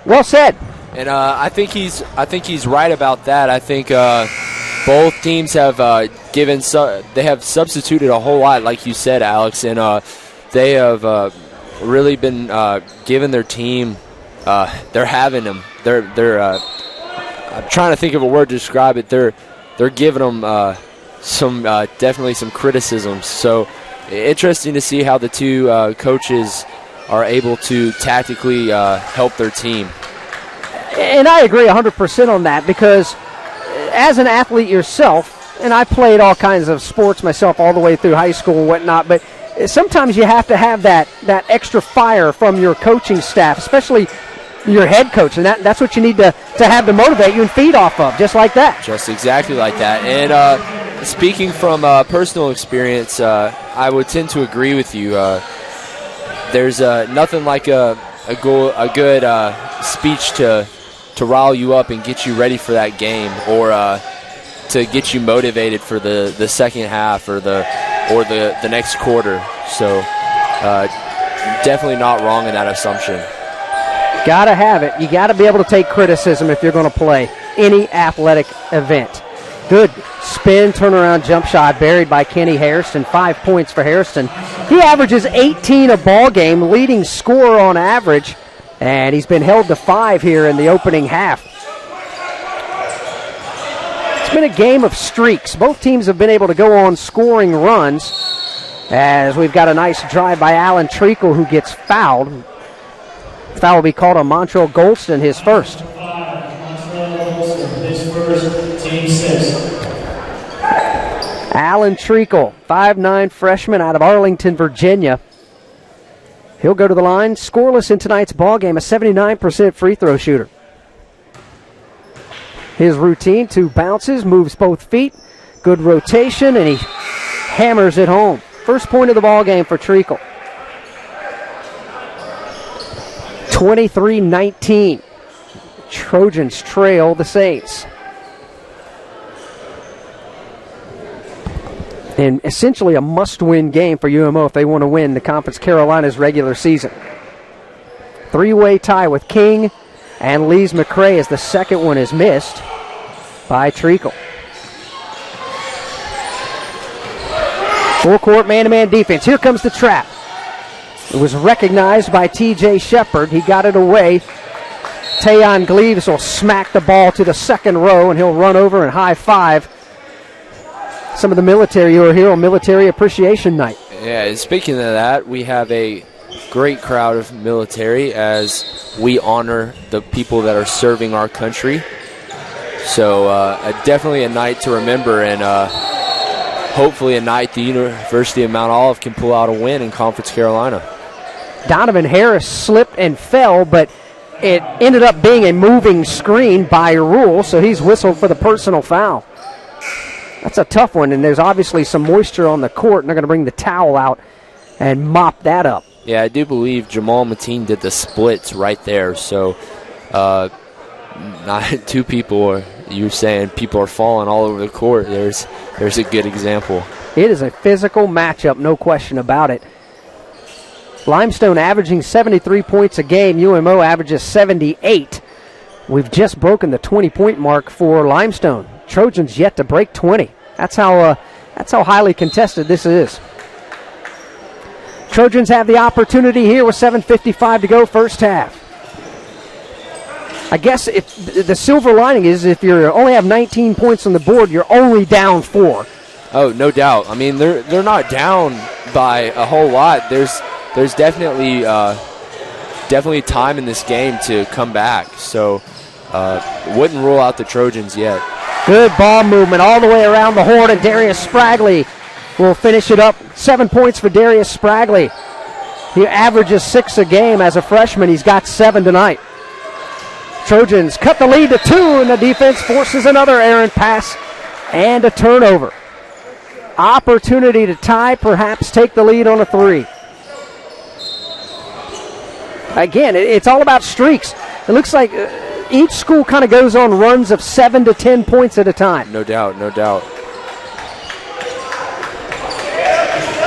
Well said. And I think he's right about that. I think both teams have they have substituted a whole lot, like you said, Alex, and they have really been giving their team. They're having them. They're I'm trying to think of a word to describe it. They're giving them definitely some criticisms. So interesting to see how the two coaches are able to tactically help their team. And I agree 100% on that, because as an athlete yourself, and I played all kinds of sports myself all the way through high school and whatnot, but sometimes you have to have that extra fire from your coaching staff, especially your head coach, and that's what you need to have to motivate you and feed off of, just like that. Just exactly like that. And speaking from personal experience, I would tend to agree with you. There's nothing like a good speech to rile you up and get you ready for that game, or to get you motivated for the second half or the next quarter. So definitely not wrong in that assumption. Got to have it. You got to be able to take criticism if you're going to play any athletic event. Good spin, turnaround jump shot buried by Kenny Hairston. 5 points for Hairston. He averages 18 a ball game, leading scorer on average, and he's been held to 5 here in the opening half. It's been a game of streaks. Both teams have been able to go on scoring runs, as we've got a nice drive by Alan Treacle, who gets fouled. Foul will be called on Montrell Golston, his first. Alan Treacle, 5'9" freshman out of Arlington, Virginia. He'll go to the line, scoreless in tonight's ballgame, a 79% free throw shooter. His routine, 2 bounces, moves both feet, good rotation, and he hammers it home. First point of the ballgame for Treacle. 23-19. Trojans trail the Saints. And essentially a must-win game for UMO if they want to win the Conference Carolinas regular season. 3-way tie with King and Lees McCray, as the second one is missed by Treacle. Full-court man-to-man defense. Here comes the trap. It was recognized by T.J. Shepard. He got it away. Tayon Gleaves will smack the ball to the second row, and he'll run over and high-five some of the military who are here on Military Appreciation Night. Yeah, and speaking of that, we have a great crowd of military as we honor the people that are serving our country. So definitely a night to remember, and hopefully a night the University of Mount Olive can pull out a win in Conference Carolina. Donovan Harris slipped and fell, but it ended up being a moving screen by rule, so he's whistled for the personal foul. That's a tough one, and there's obviously some moisture on the court, and they're going to bring the towel out and mop that up. Yeah, I do believe Jamal Mateen did the splits right there, so not two people you're saying people are falling all over the court. There's a good example. It is a physical matchup, no question about it. Limestone averaging 73 points a game. UMO averages 78. We've just broken the 20-point mark for Limestone. Trojans yet to break 20. That's how highly contested this is. Trojans have the opportunity here with 7:55 to go, first half. I guess if the silver lining is if you only have 19 points on the board, you're only down 4. Oh, no doubt. I mean, they're not down by a whole lot. There's definitely time in this game to come back. So wouldn't rule out the Trojans yet. Good ball movement all the way around the horn, and Darius Spragley will finish it up. 7 points for Darius Spragley. He averages 6 a game as a freshman. He's got 7 tonight. Trojans cut the lead to 2, and the defense forces another errant pass and a turnover. Opportunity to tie, perhaps take the lead on a 3. Again, it's all about streaks. It looks like each school kind of goes on runs of 7 to 10 points at a time. No doubt, no doubt.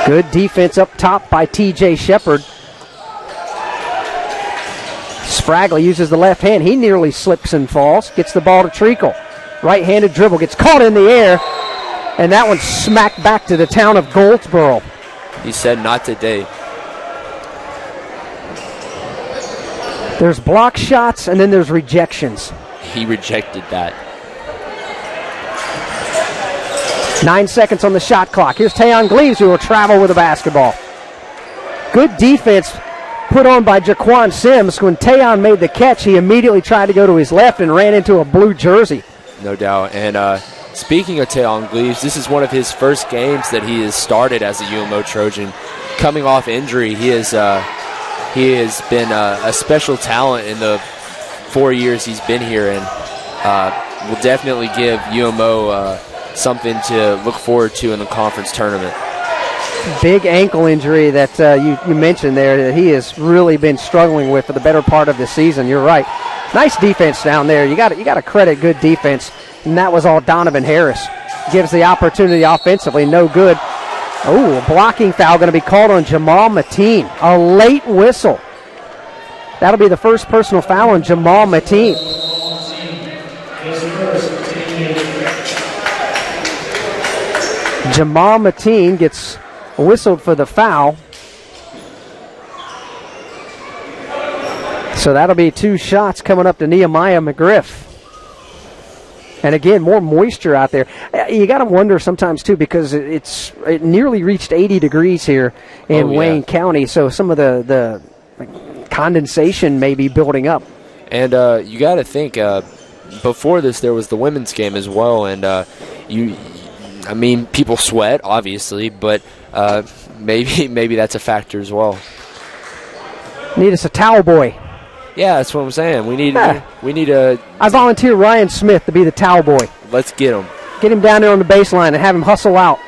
Good defense up top by T.J. Shepard. Spragley uses the left hand. He nearly slips and falls. Gets the ball to Treacle. Right-handed dribble. Gets caught in the air. And that one smacked back to the town of Goldsboro. He said not today. There's block shots and then there's rejections. He rejected that. 9 seconds on the shot clock. Here's Tayon Gleaves, who will travel with the basketball. Good defense put on by Jaquan Sims. When Tayon made the catch, he immediately tried to go to his left and ran into a blue jersey. No doubt. And speaking of Tayon Gleaves, this is one of his first games that he has started as a UMO Trojan. Coming off injury, he has been a special talent in the 4 years he's been here, and will definitely give UMO something to look forward to in the conference tournament. Big ankle injury that you mentioned there that he has really been struggling with for the better part of the season. You're right. Nice defense down there. You got to credit good defense, and that was all Donovan Harris. Gives the opportunity offensively, no good. Oh, a blocking foul going to be called on Jamal Mateen. A late whistle. That'll be the first personal foul on Jamal Mateen. Jamal Mateen gets whistled for the foul. So that'll be 2 shots coming up to Nehemiah McGriff. And again, more moisture out there. You got to wonder sometimes, too, because it nearly reached 80 degrees here in Wayne County. So some of the condensation may be building up. And you got to think, before this, there was the women's game as well. And people sweat, obviously, but maybe that's a factor as well. Need us a towel boy. Yeah, that's what I'm saying. We need a. I volunteer Ryan Smith to be the towel boy. Let's get him. Get him down there on the baseline and have him hustle out.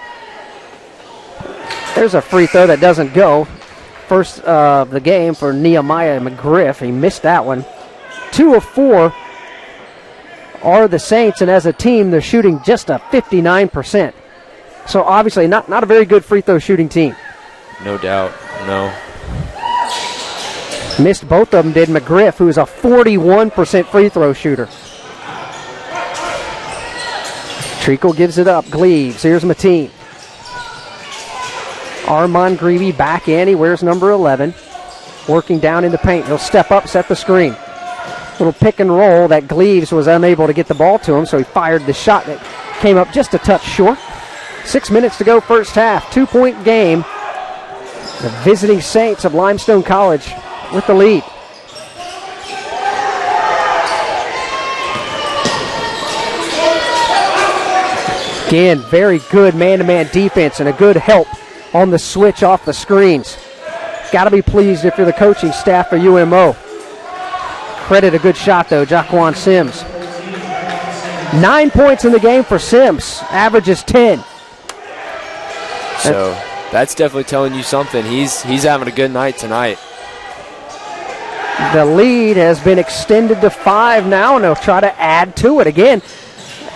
There's a free throw that doesn't go. First of the game for Nehemiah McGriff. He missed that one. 2 of 4 are the Saints, and as a team, they're shooting just a 59%. So obviously not a very good free throw shooting team. No doubt. No. Missed both of them, did McGriff, who is a 41% free throw shooter. Treacle gives it up. Gleaves. Here's Mateen. Armand Greavy back in. He wears number 11. Working down in the paint. He'll step up, set the screen. Little pick and roll that Gleaves was unable to get the ball to him, so he fired the shot that came up just a touch short. 6 minutes to go first half. 2-point game. The visiting Saints of Limestone College with the lead. Again, very good man-to-man defense and a good help on the switch off the screens. Got to be pleased if you're the coaching staff for UMO. Credit a good shot, though, Jaquan Sims. 9 points in the game for Sims. Averages 10. So that's definitely telling you something. He's having a good night tonight. The lead has been extended to 5 now, and they'll try to add to it. Again,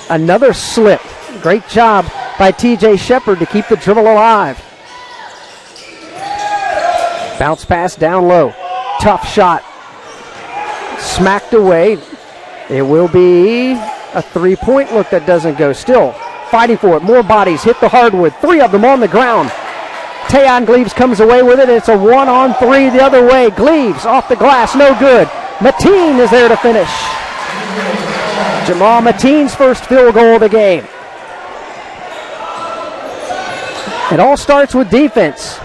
another slip. Great job by T.J. Shepard to keep the dribble alive. Bounce pass down low. Tough shot. Smacked away. It will be a 3-point look that doesn't go. Still fighting for it. More bodies hit the hardwood. 3 of them on the ground. Tayon Gleaves comes away with it. It's a 1-on-3 the other way. Gleaves off the glass, no good. Mateen is there to finish. Jamal Mateen's first field goal of the game. It all starts with defense.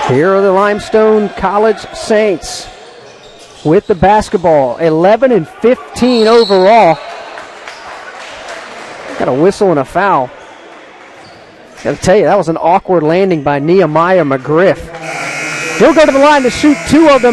Here are the Limestone College Saints with the basketball. 11-15 overall. Got a whistle and a foul. Got to tell you, that was an awkward landing by Nehemiah McGriff. He'll go to the line to shoot 2 of them.